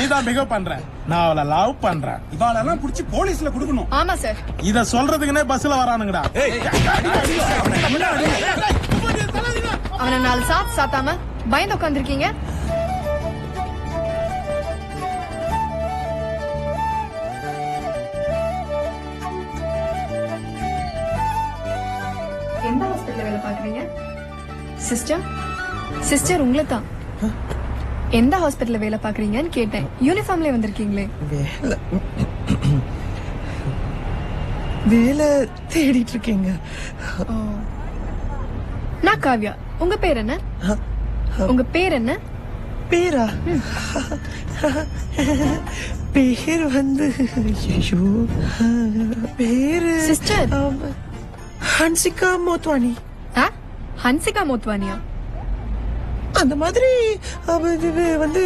நீதான் பிகவ் பண்ற, நான் அவளை லவ் பண்றேன். இவாளெல்லாம் புடிச்சு போலீஸ்ல குடுக்கணும். ஆமா சார். இத சொல்றதுக்குன்னே பஸ்ல வரானுங்கடா. அவனை 4 சாத்து சாத்தாம பயந்து உட்காந்துருக்கீங்க. எந்த ஹாஸ்பிட்டல்ல வேலை பாக்குறீங்க? சிஸ்டர் சிஸ்டர் உங்களை தான். எந்த ஹாஸ்பிட்டல்ல வேலை பாக்குறீங்கன்னு கேட்டேன். யூனிஃபார்ம்ல வந்திருக்கீங்களே. வேலை தேடிட்டு இருக்கீங்க. நான் காவ்யா. உங்க பேர் என்ன? உங்க பேர் என்ன? பேரா? பேர் வந்து ஐயோ, பேரு சிஸ்டர் ஹன்சிகா மோத்வானி. ஹன்சிகா மோத்வானியா? அந்த மாதிரி வந்து